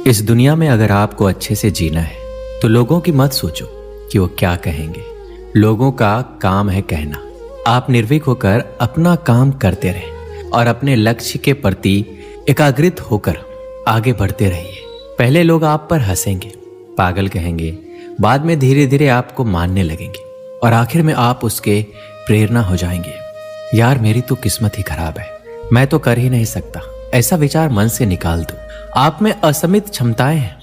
इस दुनिया में अगर आपको अच्छे से जीना है तो लोगों की मत सोचो कि वो क्या कहेंगे। लोगों का काम है कहना। आप निर्भीक होकर अपना काम करते रहें और अपने लक्ष्य के प्रति एकाग्रित होकर आगे बढ़ते रहिए। पहले लोग आप पर हंसेंगे, पागल कहेंगे, बाद में धीरे धीरे आपको मानने लगेंगे और आखिर में आप उसके प्रेरणा हो जाएंगे। यार मेरी तो किस्मत ही खराब है, मैं तो कर ही नहीं सकता। ऐसा विचार मन से निकाल दो। आप में असीमित क्षमताएं हैं,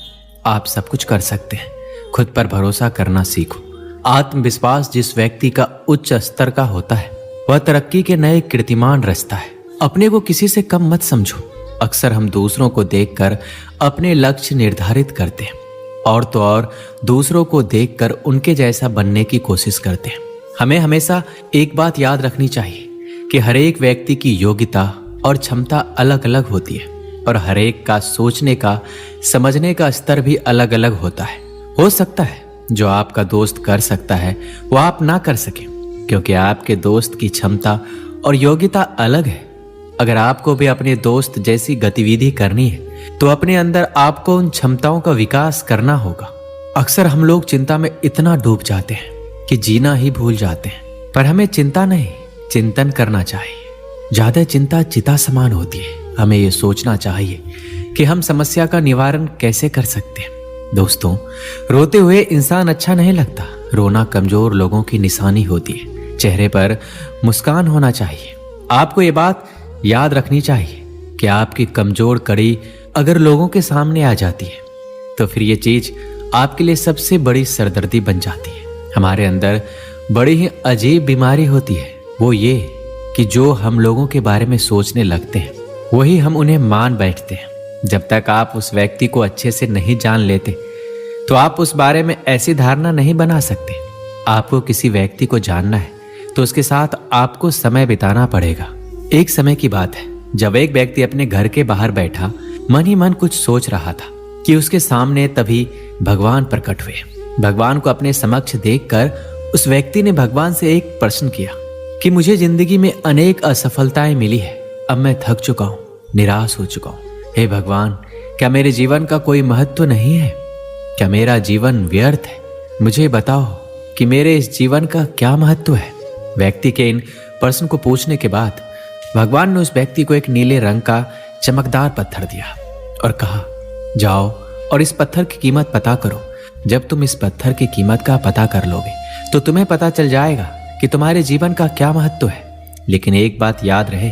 आप सब कुछ कर सकते हैं। खुद पर भरोसा करना सीखो। आत्मविश्वास जिस व्यक्ति का उच्च स्तर का होता है वह तरक्की के नए कीर्तिमान रचता है। अपने को किसी से कम मत समझो। अक्सर हम दूसरों को देखकर अपने लक्ष्य निर्धारित करते हैं और तो और दूसरों को देखकर उनके जैसा बनने की कोशिश करते हैं। हमें हमेशा एक बात याद रखनी चाहिए कि हर एक व्यक्ति की योग्यता और क्षमता अलग अलग होती है और हर एक का सोचने का, समझने का स्तर भी अलग अलग होता है। हो सकता है जो आपका दोस्त कर सकता है वो आप ना कर सके, क्योंकि आपके दोस्त की क्षमता और योग्यता अलग है। अगर आपको भी अपने दोस्त जैसी गतिविधि करनी है तो अपने अंदर आपको उन क्षमताओं का विकास करना होगा। अक्सर हम लोग चिंता में इतना डूब जाते हैं कि जीना ही भूल जाते हैं, पर हमें चिंता नहीं, चिंतन करना चाहिए। ज्यादा चिंता चिता समान होती है। हमें ये सोचना चाहिए कि हम समस्या का निवारण कैसे कर सकते हैं। दोस्तों, रोते हुए इंसान अच्छा नहीं लगता। रोना कमजोर लोगों की निशानी होती है। चेहरे पर मुस्कान होना चाहिए। आपको ये बात याद रखनी चाहिए कि आपकी कमजोर कड़ी अगर लोगों के सामने आ जाती है तो फिर ये चीज आपके लिए सबसे बड़ी सरदर्दी बन जाती है। हमारे अंदर बड़ी ही अजीब बीमारी होती है, वो ये कि जो हम लोगों के बारे में सोचने लगते हैं वही हम उन्हें मान बैठते हैं। जब तक आप उस व्यक्ति को अच्छे से नहीं जान लेते तो आप उस बारे में ऐसी धारणा नहीं बना सकते। आपको किसी व्यक्ति को जानना है तो उसके साथ आपको समय बिताना पड़ेगा। एक समय की बात है जब एक व्यक्ति अपने घर के बाहर बैठा मन ही मन कुछ सोच रहा था कि उसके सामने तभी भगवान प्रकट हुए। भगवान को अपने समक्ष देखकर उस व्यक्ति ने भगवान से एक प्रश्न किया कि मुझे जिंदगी में अनेक असफलताएं मिली है, अब मैं थक चुका हूं, निराश हो चुका हूं। हे भगवान, क्या मेरे जीवन का कोई महत्व नहीं है? क्या मेरा जीवन व्यर्थ है? मुझे बताओ कि मेरे इस जीवन का क्या महत्व है? व्यक्ति के इन प्रश्न को पूछने के बाद भगवान ने उस व्यक्ति को एक नीले रंग का चमकदार पत्थर दिया और कहा, जाओ और इस पत्थर की कीमत पता करो। जब तुम इस पत्थर की कीमत का पता कर लोगे तो तुम्हें पता चल जाएगा कि तुम्हारे जीवन का क्या महत्व है। लेकिन एक बात याद रहे,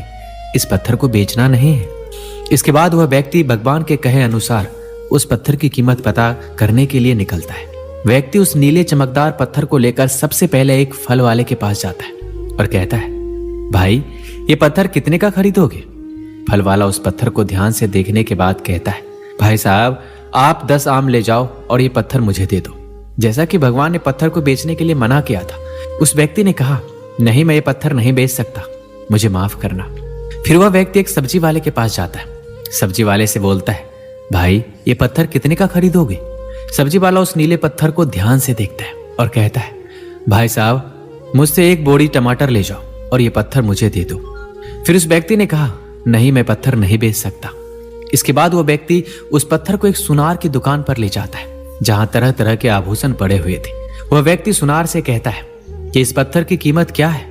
इस पत्थर को बेचना नहीं है। इसके बाद वह व्यक्ति भगवान के कहे अनुसार उस पत्थर की कीमत पता करने के लिए निकलता है। व्यक्ति उस नीले चमकदार पत्थर को लेकर सबसे पहले एक फल वाले के पास जाता है और कहता है, भाई ये पत्थर कितने का खरीदोगे? फल वाला उस पत्थर को ध्यान से देखने के बाद कहता है, भाई साहब आप 10 आम ले जाओ और ये पत्थर मुझे दे दो। जैसा कि भगवान ने पत्थर को बेचने के लिए मना किया था, उस व्यक्ति ने कहा, नहीं मैं ये पत्थर नहीं बेच सकता, मुझे माफ करना। फिर वह व्यक्ति एक सब्जी वाले के पास जाता है। सब्जी वाले से बोलता है, भाई ये पत्थर कितने का खरीदोगे? सब्जी वाला उस नीले पत्थर को ध्यान से देखता है और कहता है, भाई साहब मुझसे एक बोरी टमाटर ले जाओ और ये पत्थर मुझे दे दो। फिर उस व्यक्ति ने कहा, नहीं मैं पत्थर नहीं बेच सकता। इसके बाद वह व्यक्ति उस पत्थर को एक सुनार की दुकान पर ले जाता है जहां तरह तरह के आभूषण पड़े हुए थे। वह व्यक्ति सुनार से कहता है कि इस पत्थर की कीमत क्या है?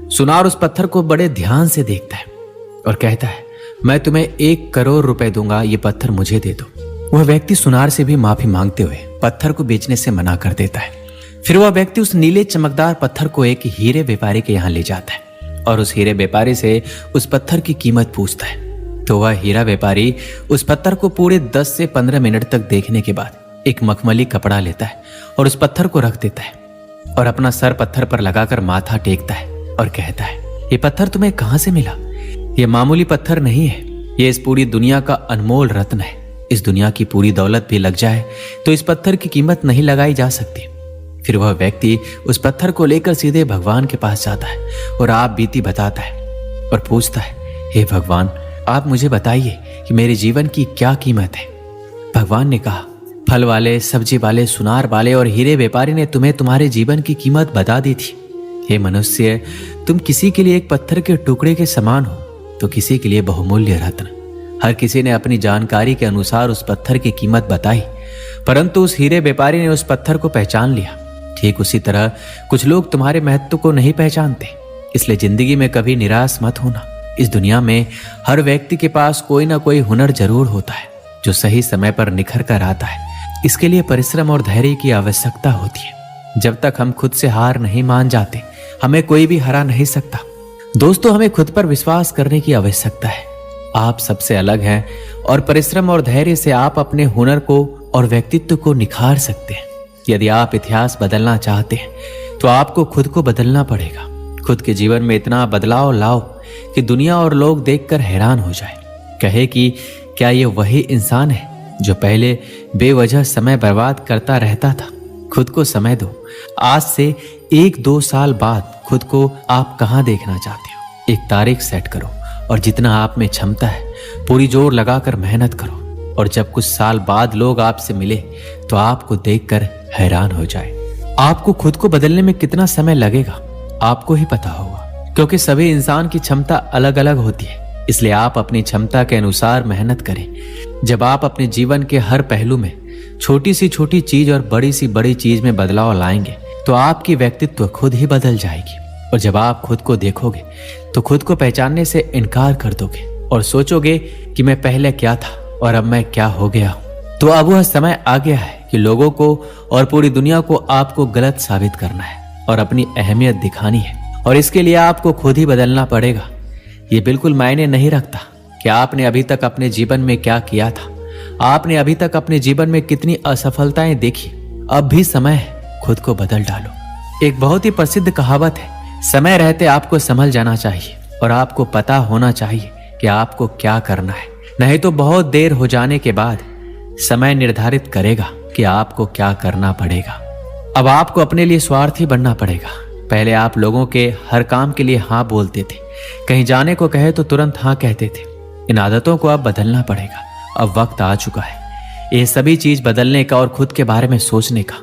सुनार उस पत्थर को बड़े ध्यान से देखता है और कहता है, मैं तुम्हें 1 करोड़ रुपए दूंगा, ये पत्थर मुझे दे दो। वह व्यक्ति सुनार से भी माफी मांगते हुए पत्थर को बेचने से मना कर देता है। फिर वह व्यक्ति उस नीले चमकदार पत्थर को एक हीरे व्यापारी के यहाँ ले जाता है और उस हीरे व्यापारी से उस पत्थर की कीमत पूछता है। तो वह हीरा व्यापारी उस पत्थर को पूरे 10 से 15 मिनट तक देखने के बाद एक मखमली कपड़ा लेता है और उस पत्थर को रख देता है और अपना सर पत्थर पर लगाकर माथा टेकता है और कहता है, ये पत्थर तुम्हें कहां से मिला? ये मामूली पत्थर नहीं है, ये इस पूरी दुनिया का अनमोल रत्न है। इस दुनिया की पूरी दौलत भी लग जाए तो इस पत्थर की कीमत नहीं लगाई जा सकती। फिर वह व्यक्ति उस पत्थर को लेकर सीधे भगवान के पास जाता है और आप बीती बताता है और पूछता है, हे भगवान आप मुझे बताइए कि मेरे जीवन की क्या कीमत है? भगवान ने कहा, फल वाले, सब्जी वाले, सुनार वाले और हीरे व्यापारी ने तुम्हें तुम्हारे जीवन की कीमत बता दी थी। हे मनुष्य, तुम किसी के लिए एक पत्थर के टुकड़े के समान हो तो किसी के लिए बहुमूल्य रत्न। हर किसी ने अपनी जानकारी के अनुसार उस पत्थर की कीमत बताई, परंतु उस हीरे व्यापारी ने उस पत्थर को पहचान लिया। ठीक उसी तरह कुछ लोग तुम्हारे महत्व को नहीं पहचानते, इसलिए जिंदगी में कभी निराश मत होना। इस दुनिया में हर व्यक्ति के पास कोई ना कोई हुनर जरूर होता है जो सही समय पर निखर कर आता है। इसके लिए परिश्रम और धैर्य की आवश्यकता होती है। जब तक हम खुद से हार नहीं मान जाते, हमें कोई भी हरा नहीं सकता। दोस्तों, हमें खुद पर विश्वास करने की आवश्यकता है। आप सबसे अलग हैं और परिश्रम और धैर्य से आप अपने हुनर को और व्यक्तित्व को निखार सकते हैं। यदि आप इतिहास बदलना चाहते हैं तो आपको खुद को बदलना पड़ेगा। खुद के जीवन में इतना बदलाव लाओ कि दुनिया और लोग देखकर हैरान हो जाए, कहे कि क्या ये वही इंसान है जो पहले बेवजह समय बर्बाद करता रहता था। खुद को समय दो। आज से 1-2 साल बाद खुद को आप कहां देखना चाहते हो, एक तारीख सेट करो और जितना आप में क्षमता है पूरी जोर लगाकर मेहनत करो। और जब कुछ साल बाद लोग आपसे मिले तो आपको देखकर हैरान हो जाए। आपको खुद को बदलने में कितना समय लगेगा आपको ही पता होगा, क्योंकि सभी इंसान की क्षमता अलग अलग होती है। इसलिए आप अपनी क्षमता के अनुसार मेहनत करें। जब आप अपने जीवन के हर पहलू में छोटी सी छोटी चीज और बड़ी सी बड़ी चीज में बदलाव लाएंगे तो आपकी व्यक्तित्व खुद ही बदल जाएगी। और जब आप खुद को देखोगे तो खुद को पहचानने से इनकार कर दोगे और सोचोगे कि मैं पहले क्या था और अब मैं क्या हो गया हूं। तो अब वह समय आ गया है कि लोगों को और पूरी दुनिया को आपको गलत साबित करना है और अपनी अहमियत दिखानी है। और इसके लिए आपको खुद ही बदलना पड़ेगा। ये बिल्कुल मायने नहीं रखता कि आपने अभी तक अपने जीवन में क्या किया था, आपने अभी तक अपने जीवन में कितनी असफलताएं देखी। अब भी समय है, खुद को बदल डालो। एक बहुत ही प्रसिद्ध कहावत है, समय रहते आपको संभल जाना चाहिए और आपको पता होना चाहिए कि आपको क्या करना है। नहीं तो बहुत देर हो जाने के बाद समय निर्धारित करेगा कि आपको क्या करना पड़ेगा। अब आपको अपने लिए स्वार्थी बनना पड़ेगा। पहले आप लोगों के हर काम के लिए हाँ बोलते थे, कहीं जाने को कहे तो तुरंत हाँ कहते थे। इन आदतों को अब बदलना पड़ेगा। अब वक्त आ चुका है ये सभी चीज बदलने का और खुद के बारे में सोचने का।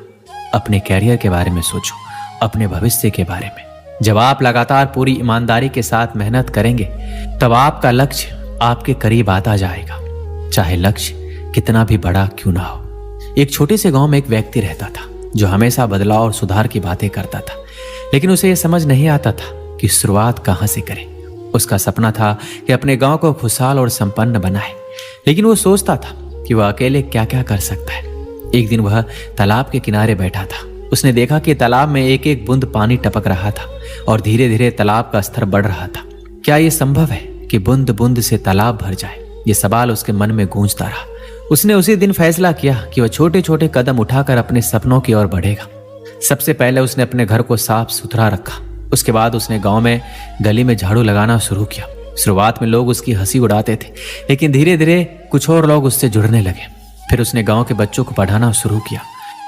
अपने कैरियर के बारे में सोचो, अपने भविष्य के बारे में। जब आप लगातार पूरी ईमानदारी के साथ मेहनत करेंगे तब आपका लक्ष्य आपके करीब आता जाएगा, चाहे लक्ष्य कितना भी बड़ा क्यों ना हो। एक छोटे से गांव में एक व्यक्ति रहता था जो हमेशा बदलाव और सुधार की बातें करता था, लेकिन उसे यह समझ नहीं आता था कि शुरुआत कहां से करे। उसका सपना था कि अपने गांव को खुशहाल और संपन्न बनाए, लेकिन वो सोचता था कि वह अकेले क्या क्या कर सकता है। एक दिन वह तालाब के किनारे बैठा था। उसने देखा कि तालाब में एक एक बूंद पानी टपक रहा था और धीरे धीरे तालाब का स्तर बढ़ रहा था। क्या यह संभव है कि बूंद बूंद से तालाब भर जाए? ये सवाल उसके मन में गूंजता रहा। उसने उसी दिन फैसला किया कि वह छोटे छोटे कदम उठाकर अपने सपनों की ओर बढ़ेगा। सबसे पहले उसने अपने घर को साफ सुथरा रखा। उसके बाद उसने गांव में गली में झाड़ू लगाना शुरू किया। शुरुआत में लोग उसकी हंसी उड़ाते थे, लेकिन धीरे धीरे कुछ और लोग उससे जुड़ने लगे। फिर उसने गांव के बच्चों को पढ़ाना शुरू किया।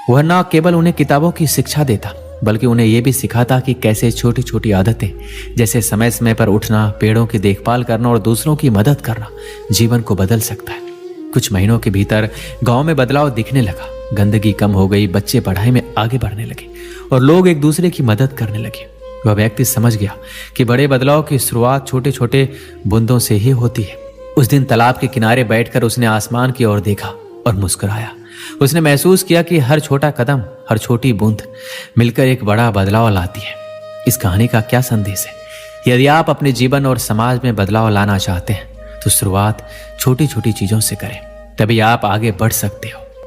वह न केवल उन्हें किताबों की शिक्षा देता, बल्कि उन्हें यह भी सिखाता कि कैसे छोटी छोटी आदतें जैसे समय समय पर उठना, पेड़ों की देखभाल करना और दूसरों की मदद करना जीवन को बदल सकता है। कुछ महीनों के भीतर गांव में बदलाव दिखने लगा। गंदगी कम हो गई, बच्चे पढ़ाई में आगे बढ़ने लगे और लोग एक दूसरे की मदद करने लगे। वह व्यक्ति समझ गया कि बड़े बदलाव की शुरुआत छोटे छोटे बूंदों से ही होती है। उस दिन तालाब के किनारे बैठकर उसने आसमान की ओर देखा और मुस्कुराया। उसने महसूस किया कि हर छोटा कदम, हर छोटी बूंद मिलकर एक बड़ा बदलाव लाती है। इस कहानी का क्या संदेश है? यदि आप अपने जीवन और समाज में बदलाव लाना चाहते हैं तो शुरुआत छोटी छोटी चीजों से करें, तभी आप आगे बढ़ सकते हो।